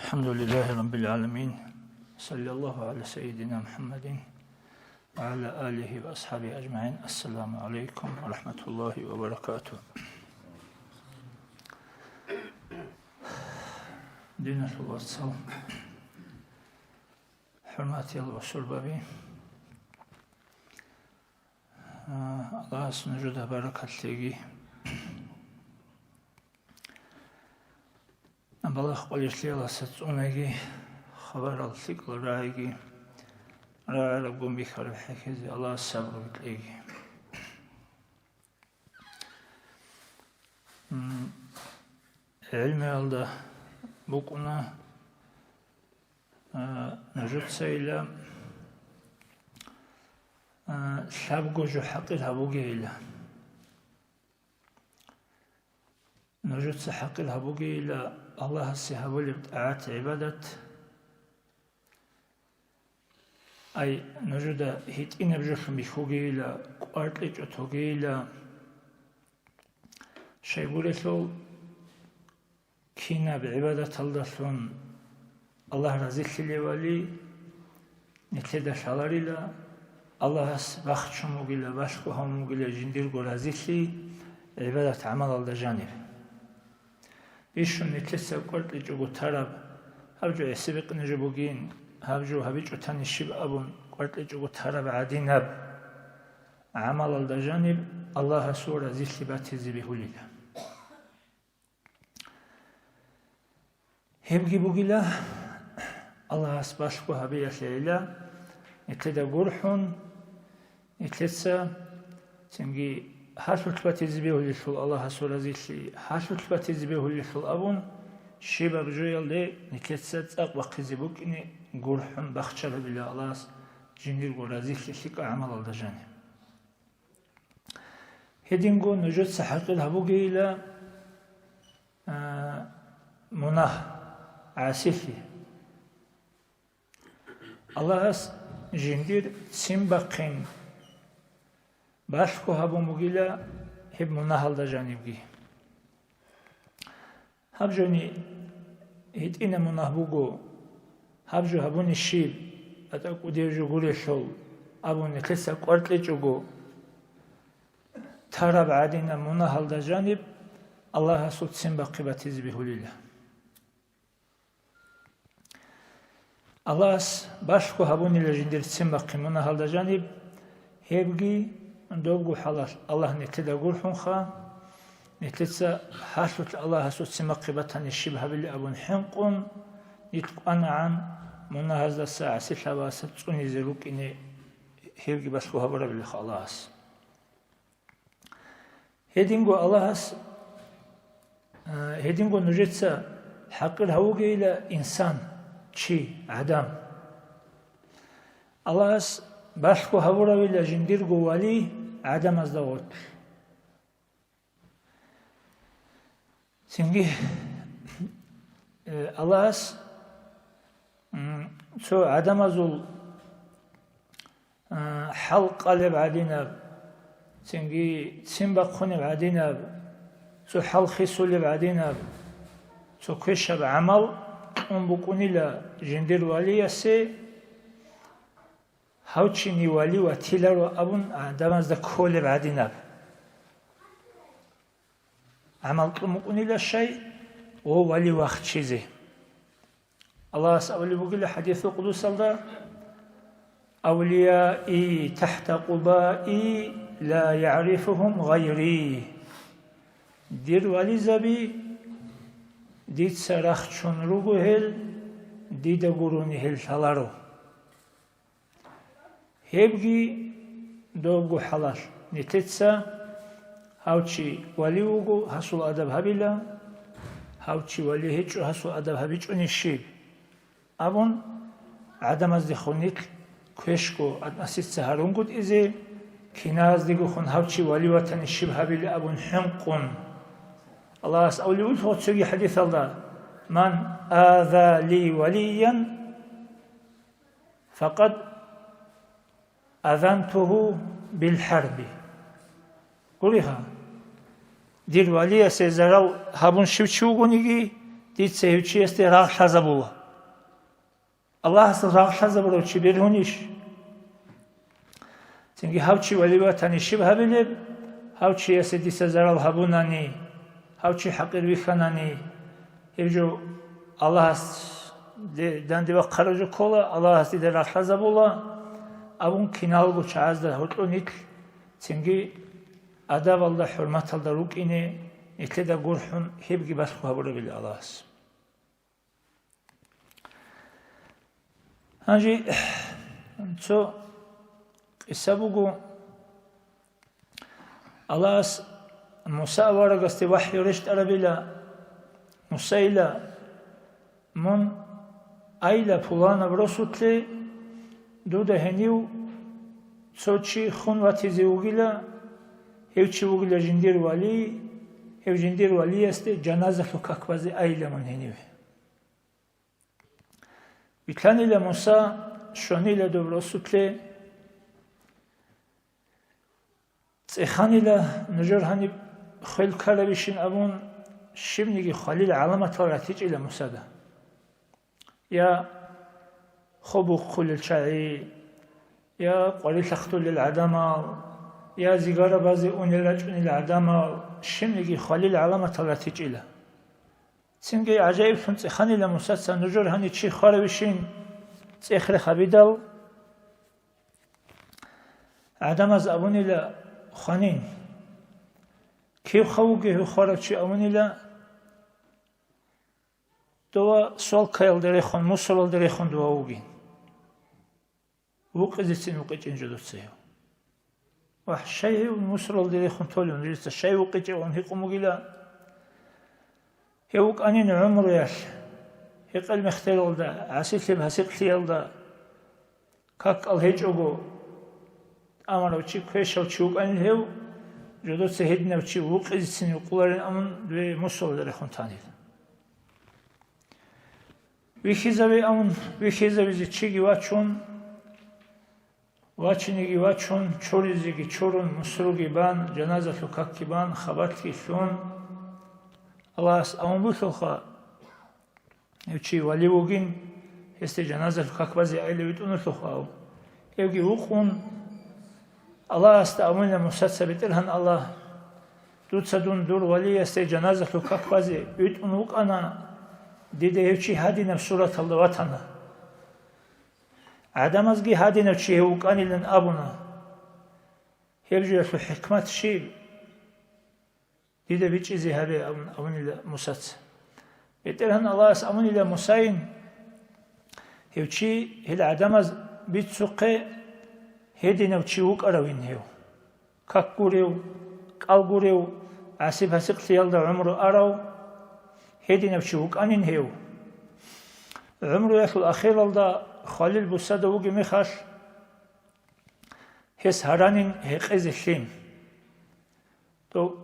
الحمد لله رب العالمين. صلى الله على سيدنا محمد وعلى آله وأصحابه أجمعين. السلام عليكم ورحمة الله وبركاته. دينة الوصل حرماتي الوصول بابي الله سنجد بركة لغي أبلغ قليشلي الله ستونغي خبر الثقل رايغي راعي ربهم بخرب حكيزي الله الصبر بتلغي علمي الله بقنا نجد سيلا شابقو جو حقيرها بقيلا نجد سحقيرها بقيلا الله السحاب اللي بتاعت عبادة أي نجد هيت إن بجخ بخوجيلا قارتلج أتوجيلا شيء بورثو كينا بعبادة الله ثون الله رزق لي ولي نتلدا شالاريلا الله بخت شموجيلا باشكو هموجيلا جندير رزق لي عبادة عمل الله جانب إيشون نتلسا قارتلج أقطرب هبجو يسبق نجبوجين هبجو هبيجو تاني شب أبون قارتلج أقطرب عدينب عمل الله جانب الله سورة رزق لي باتزي بهوليلا هبجي بوجيلا الله أسباشكو هبيا شيلا نتلدا قرحون نتلسا تنجي حاشو تباتيزبيه للشل الله سورة زيشي حاشو تباتيزبيه للشل أبون شباب جويل دي نتلسا تاق وقتزي بوكيني قرحون بخشل بلا الله جندير قرى زيشي شك عمل الدجاني هدينغو نجد سحقل هبوغيلا مناه عاسفي الله جندير سيمبقين باشكو هبو مغيلا هب مناهل دا جانبگي هبجوني هيتين مناهبوغو هبجو هبوني شيب اتاكو ديجو غوري شول ابوني كسا قرتلجوغو تراب عادينا مناهل دا جانب الله سوت سيمبقي باتيز بهوليلا الله باشكو هبوني لجندير سيمبقي مناهل دا جانب هبگي دوغو حلال الله نتدا غورحون خا نتلسا حاشوت الله سوت سمقبتان الشبه باللي أبون حنقون يتقن عن مناهزة الساعة سلحة واسطوني زروك إني هيرجي بس خبر بالله خلاص هدينغو الله هدينغو نجتسا حقر هوجي إلى إنسان شي عدم الله باشكو هورا ولا جنديرغو ولي عدم الزوج سنجي الله سو عدم الزول حلق قلب عدينا سنجي سنبقوني بعدينا سو حلقي سولي بعدينا سو كشب عمل بكوني لا جندير ولي سي هاوچینی ولی و تیلا رو ابون دمازده کل بعدی نب عمل مکنی لشی و ولی وقت چیزی الله سأولي بقول حديث قدوس الله أوليائي تحت قبائي لا يعرفهم غيري دير ولي زبي ديت سرخ چون روغو هل ديد قروني هل شلارو هبگی دوغو حلال نتتسا هاوچی ولیوغو حصول ادب هبیلا هاوچی ولی هیچو حصول ادب هبیچو نشیب ابون عدم از دیخونیت کشکو ادناسیت سهرونگود ایزی کینا از دیگو خون هاوچی ولی وطن نشیب هبیلا ابون حنقون الله اسأولی ولفوت سوگی حدیث الله من آذا لی ولیا فقد أذنته بالحرب قولها دير ولي سيزرال هابون شوچوغونيغي ديت سيوچي استي راح حزبوه Allah asıl rahatlaza buruçi bir huniş. Çünkü havçi veli vatani şibha bilib, havçi yasedise zaral habunani, havçi hakir vikhanani, evcu Allah dandiva karacu kola, Allah asıl de rahatlaza bula, abun kinalgu çağızda hutlu nitl, çünkü adav Allah hürmet alda rukini, nitli de gurhun hebgi basku haburu bile Allah asıl. Hangi co isabugu Allah Musa varagasti vahyi rişt arabila Musa ile mun ayla pulana vrosutli duda heniu coči hunvati zeugila hevči ugila jindir vali este canazatu kakvazi ayla mun heniu. Bitlan ile Musa, şon ile dobrosutli, tsexan ile nujur hani khil karabishin abun şimdiki Halil alamat olarak ile Musa'da. Ya خوبو خل الشعي يا قليل تختل العدمة يا زجارة بازي أون الرجل العدمة شمني خليل علامة التي جيلة سنجي عجائب فنت خاني لمساتس نجور هني شيء خاربشين تأخر خبيدال عدم از أبوني لا خانين كيف خوجه خارج شيء أبوني لا دوا سوال كيل دريخون مسول دريخون دوا وجين وقزتين وقتين جدوسيه وحشيه ومسول دريخون تولون جلست الشيء وقتين وانهيقوا مجيلا هيوك أنين عمر ياش هيقل مختلول دا عسيت لي بهسيق ليال دا كاك الهيج أجو أمر وشي كويش وشيوك أنين هيو جدوسه هيدنا وشي وقزتين وقولارين أمن بمسول دريخون تاني ويخيزاوي أمون ويخيزاوي زيتشيجي واتشون واتشينيجي واتشون چوريزيجي چورون مسروجي بان جنازة لكاكي بان خباتكي ثون الله أمون بوثوخا يوشي واليوغين هستي جنازة لكاك بازي عيلي ويتونو ثوخاو يوغي وقون الله أمون مساتسا بتلهن الله دوتسا دور ولي هستي جنازة لكاك بازي ويتونو وقانا دیده هیچی هادی نفسورت الله وطنه. عدم از گی هادی نفسی هوکانی لن آبونا. هیچی از حکمت شیب. دیده بیچی زهره آمونی لموسات. بهترهن الله از آمونی لموساین. هیچی هل عدم از بیت سوقه هادی نفسی هوک آروین هیو. کاکوریو، کالگوریو، عصیب هسیق خیال در عمر آرو. هدي نفسوك أنين هيو عمره يخل أخير الله خالل بسادة وجي مخاش هس هرانين هقز الشيم تو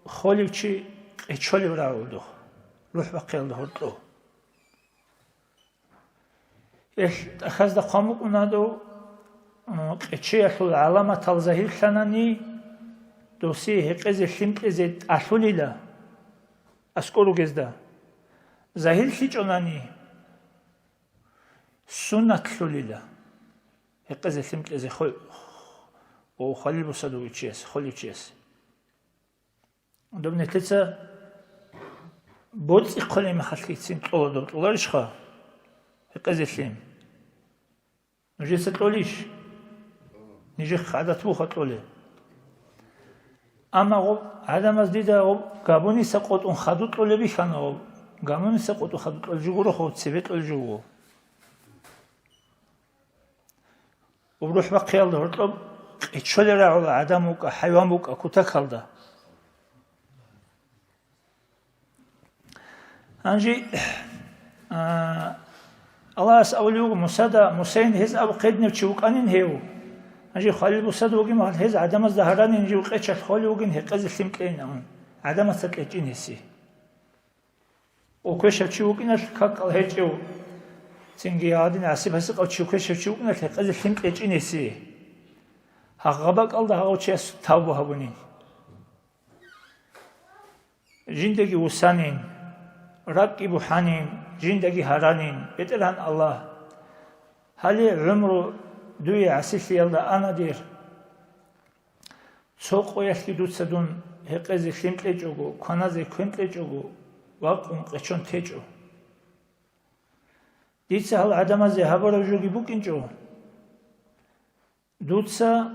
خالل شي اتشالي وراودو روح بقي الله هدو أخذ دا قاموك ونادو اتشي يخل علامة تلزهير ثاناني دوسي هقز الشيم كزيت أحولي لا أسكورو جزدا زاهل خيجوناني سنة لوليلا هقز ثمت إذا خل أو خلي بصدو يشيس خلي يشيس دوم نتلسا بودز إقلي محلي تسين طول طولارش خا هقز ثم نجي ستوليش نجي خادت بوخ طولي أما غو عدم از دیده غو گابونی سقوط اون خدوت رو لبی خانه غو گابونی سقوط اون خدوت رو جوگو رو خود سبت رو جوگو و بروح بقی الله رو اتشال رعو عدم و حیوان و کتا کلده انجی الله از اولیو مسین هز او قید نفچوک انین هیو أجي خالي بوساد وجين واحد هز عدم الزهران ينجي وقتش خالي وجين هقز الثيم كأنه عدم الثقلين هسي وكش شو وجين الكاك الهجو تنجي عادين عسيب هسق أو شو كش شو وجين هقز الثيم كأنه هسي هغبك الله هغو شيء تابو هبونين جندگي وسانين راكي بوحانين جندگي هرانين بترهن الله هلی عمرو دوی عسیلی الله آنادیر سوقویش کی دوست دون هقزی خیمت لجوگو کنازی کنت لجوگو واقعون قشون تجو دیتسه حال عدم از هبار وجوگی بکنجو دوتسه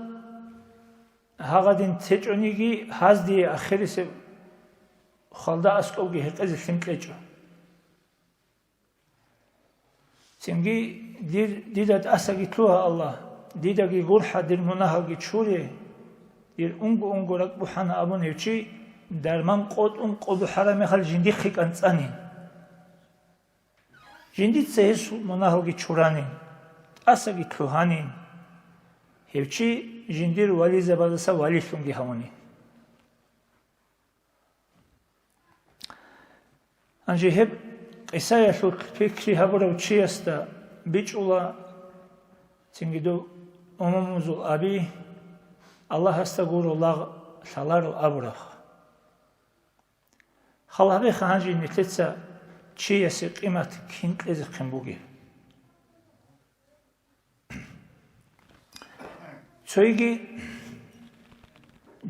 هاگدین تجونیگی هزدی آخری سه خالدا اسکوگی هقزی خیمت لجو سنگی دیدت اسگی توها الله دیدگی گرحه در مناهگی چوری دیر اونگو رک بحنا ابون هیچی در من قد حرام خال جندی خیکن تانین جندی سهس مناهگی چورانین اسگی توهانین هیچی جندیر ولی زبادسا ولی شونگی همونی انجی هب قصه شو فکری هبرو چی است بیچ اولا سنگی دو اماموزول ابی الله استغفر الله شالار ابرخ خلابه خانجی نتلتسا چیه قیمت کینت از خنبوگی سویگی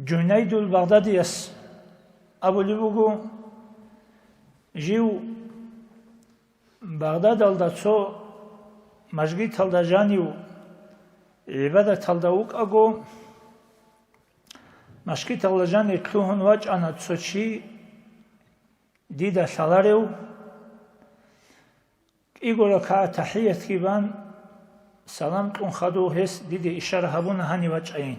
جنید البغدادی است ابو لیبوگو جیو بغداد الداتسو مجگی تلداجانیو عبادت تلداوک اگو مشکی تلداجانی تلوهن واج آنات سوچی دیده شلاریو ایگورا که تحییت کیبان سلام کن خدو هست دیده اشاره هبون هنی واج این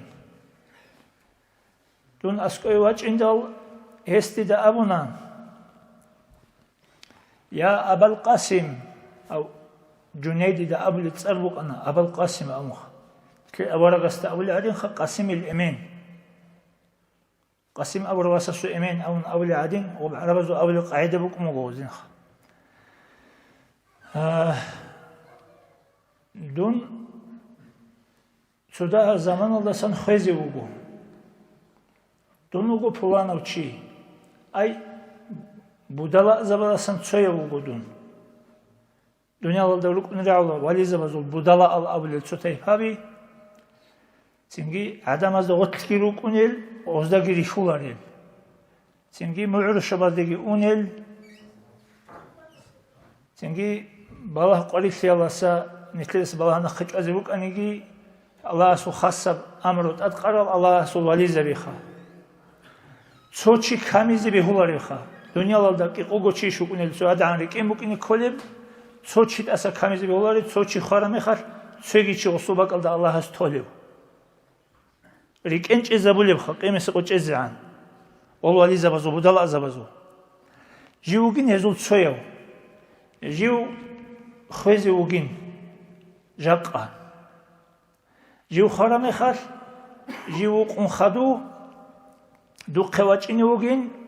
دون اسکوی واج ایندال هست دیده ابونان يا أبا القاسم أو جنيد دا أبو لتصربق أنا أبا القاسم أمخ كي أبورا قست أبو العدين خ قاسم الإمين قاسم أبو رواسسو إمين أو أبو العدين وبعربزو أبو القاعدة بكم وجوزين خ دون سودا زمان الله سن خيزي وجو دون وجو بلان أو شيء أي budala zabalasın çoya vugudun. Dünyalarda uluk nirağlar vali zabazul budala al abulel çotay habi. Çünkü adamazda otki rukunel ozda girişular el. Çünkü mu'ru şabazdaki unel. Çünkü balah qarif yalasa nikles balahna xıç azibuk anigi Allah su xassab amrut adqaral Allah su vali zabiha. Çoçi kamizi bihulariha. Dünyalarda ki o geçiş şukunel suadan ki mümkün kolib soçit asa kamizi beolari soçi xaram xar sögiçi osu bakalda Allah has toliv rikenç ezabulib xa qimesi qoç ezan ol vali zabazu budala zabazu jiugin ezul soyev jiu xwezi ugin jaqa jiu xaram xar jiu qun xadu du qevaçini ugin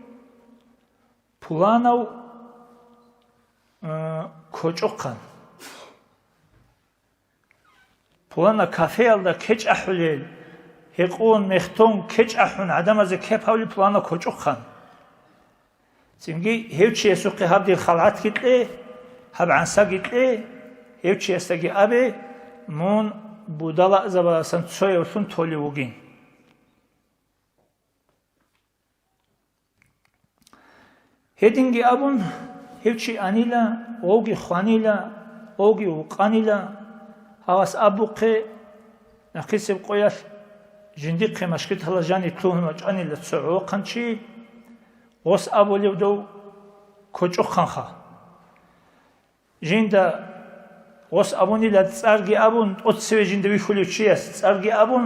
Pulanav koçokan. Pulana kafe alda keç ahulel. Hekun mehton keç ahun adamazı kepavli pulana koçokan. Çünkü hevçiye suqi habdil khalat gitle, hab'ansa gitle, hevçiye stagi abi mun budala zabalasan tsoyorsun toli ugin. Hedingi abun hevçi anila, ogi xanila, ogi uqanila, havas abuqe naqisib qoyar jindi qemaşkit halajani tuhun anila tsu'u qanchi os abolivdo koçu xanxa. Jinda os abunila tsargi abun otseve jindi vixulichiyas tsargi abun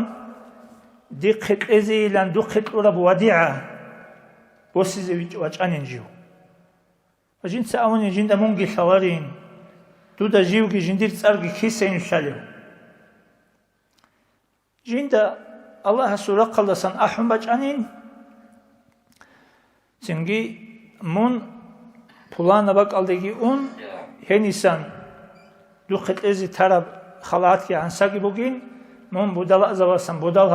diqqet ezilan duqqet ura wadi'a osize vaçaninjiu. Jinsa amoni jinda mungi xalarin duda jiugi jindir tsargi kisen shalev. Jinda Allah sura qallasan ahum vaçanin çünkü mun pulana bakaldagi un henisan duqet ezi tarab xalat ki ansagi bugin mun budala zavasan budal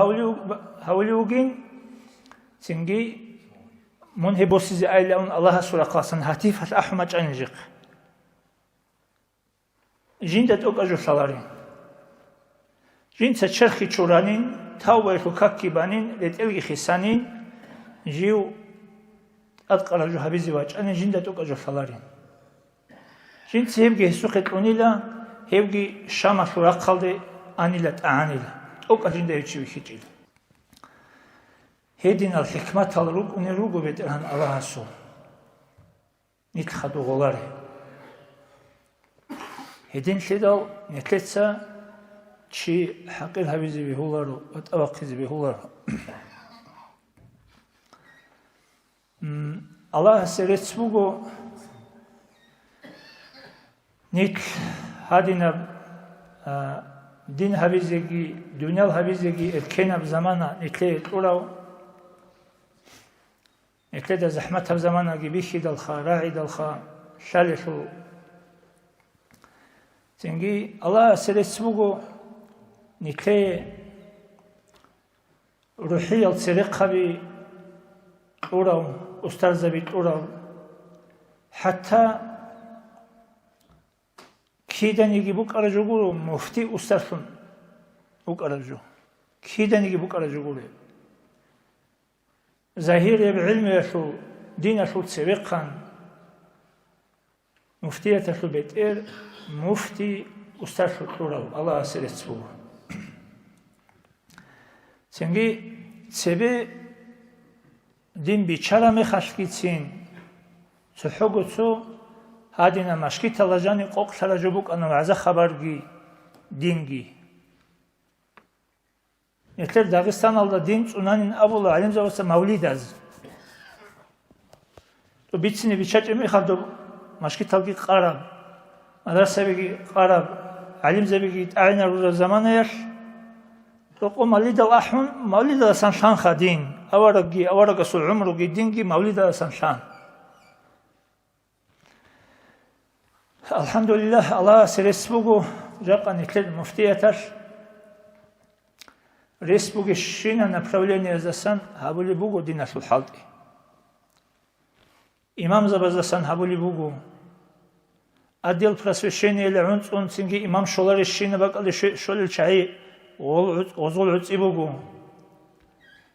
havli bugin çünkü mun hebosizi aileun Allah'a sura qalsan hatif ahum vaçaninjiq. Jinda tokaju salarin Жинца черхи чуранин, тауба лукакки банин, летелги хисанин, жив атқаражу хабизи вачанин, жинда тукажу фаларин. Жинца хевги хисухет унила, хевги шамашу раққалды анила таанила. Тука жинда ючиви хичил. Хедин ал хикмат ал рук уни ругу ветеран Аллахасу. Нитхаду голари. Хедин лидал нетлеца чи хақил хабизи бихулару, атавақизи бихулару. Аллах серецбугу нит хадинаб дин хабизеги, дюнял хабизеги эткенаб замана нитле турау. Нетледа захматаб замана ги бихи далха, раи далха, шалишу. Тенги Аллах серецбугу نتلي روحي السرقة بأورو أستاذ بأورو حتى كيدا نيجي بوك أرجوغورو مفتي أستاذون بوك أرجو كيدا نيجي بوك أرجوغورو ظاهر بعلم يشو دين يشو سرقا مفتية يشو بيتير مفتي أستاذ أورو الله سرقة Сенги цебе дин бичара мехашкицин сухугуцу хадина машкита лажани qoqtara jubuk ана аза хабарги динги Etler Dağıstan alda din tsunanin abulu alim zavasa mavlidaz to bitsini bichaçemi khado mashkitalgi qarab madrasabigi qarab alim zabigi ayna ruza zamana تو مولد الأحون مولد السنشان خدين أورق سول عمره جدينجي مولد السنشان الحمد لله الله سرسبوغو جاقا نتلد مفتيتر رسبوغ الشينا направление زسان هابولي بوغو دينا شو الحالتي إمام زبازسان هابولي بوغو أدل просвещение لعنص سنجي إمام شولار الشينا بقى شول الشعي озгул уцибугу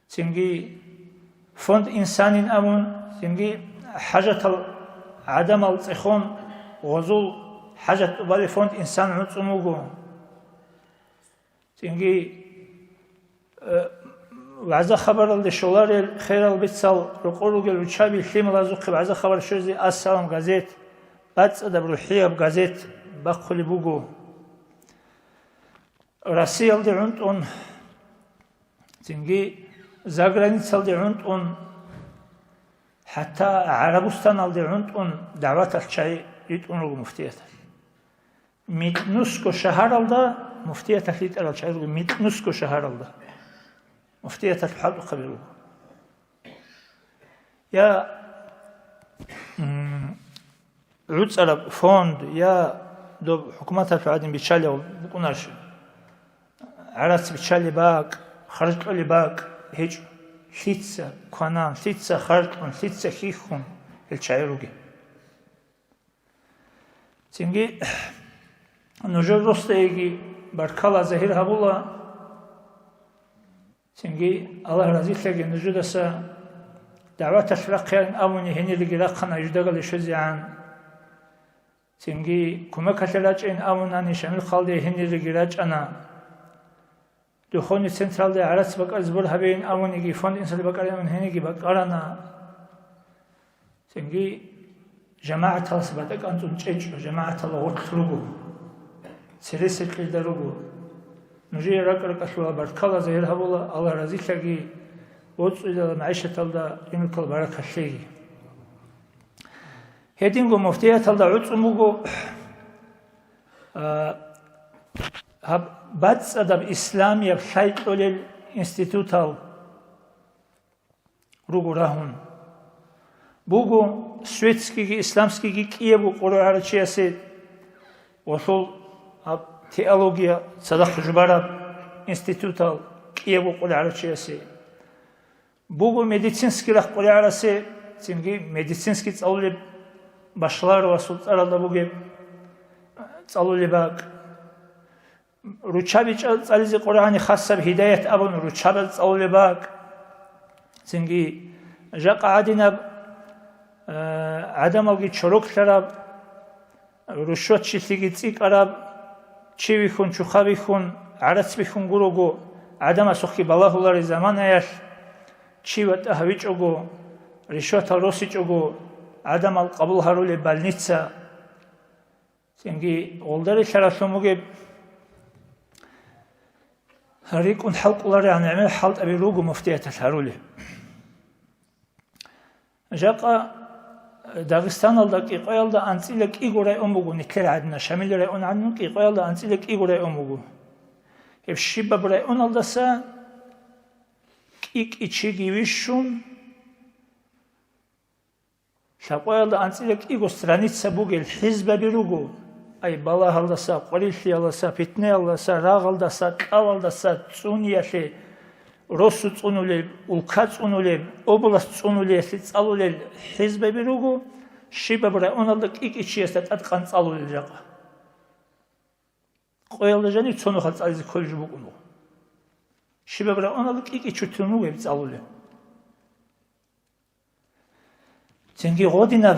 синги фонд инсанин амун синги хажатал адамал цехон озул хажат бали фонд инсан уцумугу синги ваза хабарал де шолар херал битсал рукоругел учаби химлазуқи ваза хабар шузи ассалам газет бацда брухияб газет бақули бугу Россия алды он тинги за граница алды он حتى عربستان алды он دعوات الشيء يتون رغم مفتيته ميت نسكو شهر алды مفتيته ليت على الشيء رغم ميت نسكو شهر алды مفتيته الحال قبله يا عود على فوند يا دو حكومات العادم بتشالي وبكونارش عرس بتشالي باك خرجت لي باك هيج ثيتسا كونان ثيتسا خرجت ثيتسا خيخون الشعيروجي تيجي نجور روستيجي بركالا زهير هبولا تيجي الله رزيق لك نجودسا دعوات الفرقين أموني هني اللي رقنا يجدغل شزي عن تيجي كما كتلاجين أموناني شامل خالدي هني اللي راجعنا دخوني سنترال دي عرس بك أزبر هبين أمونيجي فوند إنسان بكاري من هنيجي بكارنا تيجي جماعة الصباتك أنتم تجوا جماعة الله ورثلوجو سريسك لدروجو نجي رك شو بركلا زهير هبولا الله رزيق لقي وتصل المعيشة تلدا يملك البركة شيء هدينجو مفتية تلدا عطموجو هب بس أدب إسلامي بشيء لل إنستيتوتال روجو راهون بوجو سويتسكي إسلامسكي كييبو قرآن عرشياسي وصل هب تيولوجيا صدق جبارة إنستيتوتال كييبو قرآن عرشياسي بوجو ميديسينسكي رح قرآن عرشي تيجي ميديسينسكي تصلي بشلار وصل ترى الله بوجي تصلي باك რუჩაბი წალიზე ყურანი ხასაბ ჰიდაიათ აბონ რუჩაბ წაულებაკ ზინგი ჟაყა ადინა ადამალგი ჩოროქლარა რუშოჩი სიგი წიკარა ჩივი ხუნ ჩუხავი ხუნ არაცვი ხუნ გუროგო ადამა სოხი ბალაჰულარი ზამანაიაშ ჩივატ ჰავიჭოგო რიშოთა როსიჭოგო ადამალ ყაბულ ჰარული ბალნიცა ზინგი ოლდარი შარასომუგე რიკუნ ჰალყულარი ანემე ჰალტები როგო მუფტიათა ჰარული ჟაყა დაღესტანალდა კი ყველდა ანწილე კი გორე ომუგუნი ქერადნა შამილერე ონანუ კი ყველდა ანწილე კი გორე ომუგუ ებ შიბაბრე ონალდასა კი კი გივიშუნ შაყველდა ანწილე კი გო სტრანიცა ბუგელ ჰიზბები როგო აი ბალაჰალდასა ყრიშიალასა ფიტნეალასა რაღალდასა ყავალდასა წუნიაშე როსუ წუნულე ულქა წუნულე ობლას წუნულე ესე წალულე ჰიზბები როგო შიბაბრა ონალდა კიკიჩიესა ტატყან წალულე ჟაყა ყველა ჟანი ცონო ხალ წალიზე ქოლიჟ ბუკუნო შიბაბრა ონალდა კიკიჩუთუნუ ვებ წალულე ზენგი ღოდინა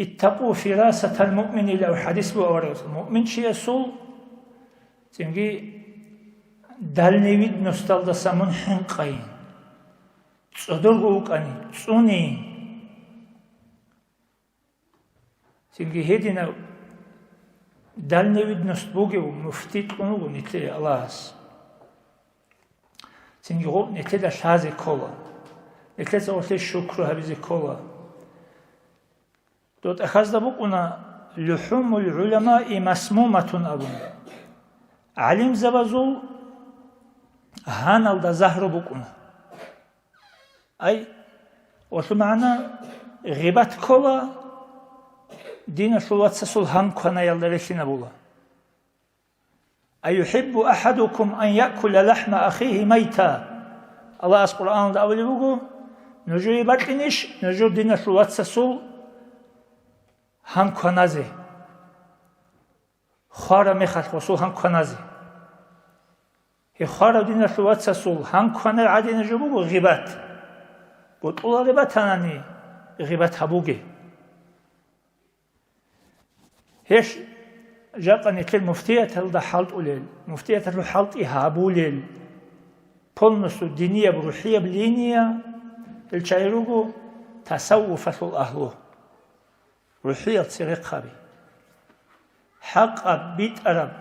اتقوا فراسة المؤمن لو حديث بورس مؤمن شيء زنگی دلنوید نستالدا سامون حنقای صدرگو کنی صونی زنگی هدینا دلنوید نستبوگه و مفتید کنو نتلی الله هست زنگی غو نتلی شازی کولا نتلی زورتی شکر هبیزی کولا دوت اخذ بقنا لحوم العلماء مسمومة أبون علم زبازول هانال دا زهر بقنا أي وشو معنى غيبات كولا دين شلوات سسول هم كنا يلدرشين بولا أيحب أحدكم أن يأكل لحم أخيه ميتا الله أس قرآن دا أولي بقو نجو يباركنش نجو دين شلوات سسول هم کنازه خارا میخواد خصوص هم کنازه هی خارا دین شوات سسول هم کنه عادی نجبو غیبت بود الله غیبت هنانی غیبت هبوگه هیچ جاق نتل مفتیت هل ده حالت اولیل مفتیت هل حالت ایهابولیل پلنسو دینیه بروحیه بلینیه الچایروگو تصوفت الاهلو روحية سرق خبي حق بيت أرب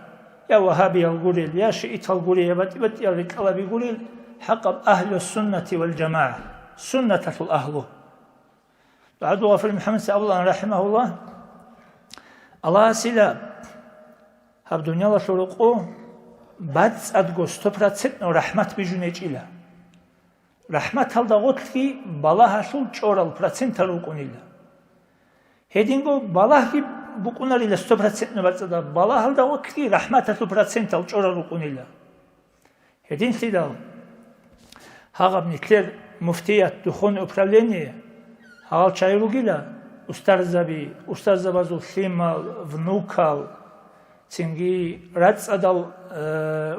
يا وهابي القريل يا شيئة القريل يا بت يا رجال بيقوليل حق أهل السنة والجماعة سنة الأهل بعد غفر محمد صلى الله رحمه الله الله سلا هب دنيا الله شرقو بعد أدقو 100% رحمة بيجونيج إلى رحمة هل دعوت في بالله شول شورال % تروقونيلا هدينغو بالله بقوناري ل 100% نباتدا بالله هل دعوت في رحمة 100% الشورال روقونيلا هدين سيدا هاغب نتلر مفتيات دخون управление هاغال чайругила устар забазу симал внукал цинги рацадал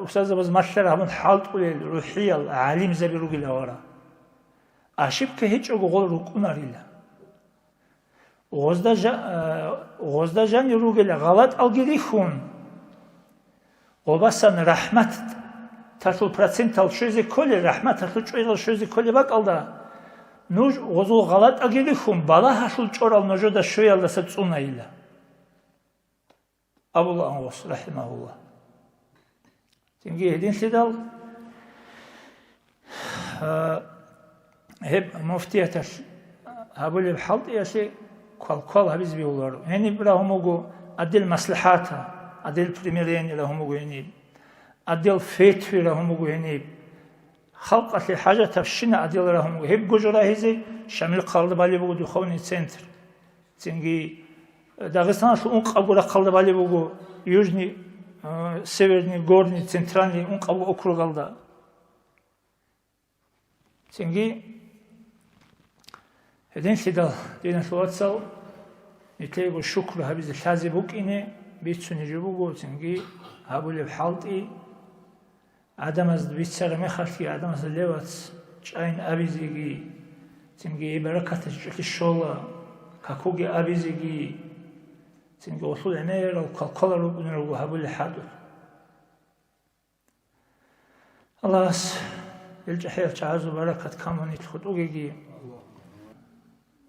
устар забаз машшар хамон халтулел рухиял алим забиругила вара ашиб ке ҳеҷ гол рукунарила غزدا جان روگلا غلط алгири хун обасан рахмат تاسو پرسنتال شوزی کلی رحمت تاسو چویل شوزی کلی باقالدا نوج غزو غلط اگری خون بالا هاشول چورال نوجو دا شویل دا ستصونا ایلا ابوالله انوس رحمه الله تنگی هدین سیدال هب مفتیتش هبولی بحلط یاسی کل هبیز بیولارو هنی براهموگو عدل مصلحاتا عدل پریمیرین لهموگو هنی عدل فتوی راهموگو هنی خلق اصلی حاجه تفشینه عدل راهموگو هب گوجرا هیزی شامل قالد بالی بگو دخونی سنتر تنگی داغستان شو اون قبول قالد بالی بگو южный северный горный центральный اون قبول округ قالد تنگی هدین سیدال دینا شواتسال نتیجه شکر هبیز شازی بوک اینه بيتسوني جبوغو تنجي هابولي بحالتي عدم از بيتسر مخالتي عدم از الليوات جاين أبيزيجي تنجي بركة الشولة كاكوجي أبيزيجي تنجي وصول عناير وكالقلر ونرغو هابولي حادو الله الجحير تعازو بركة كاموني تخدوغي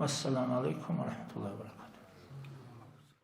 والسلام عليكم ورحمة الله وبركاته.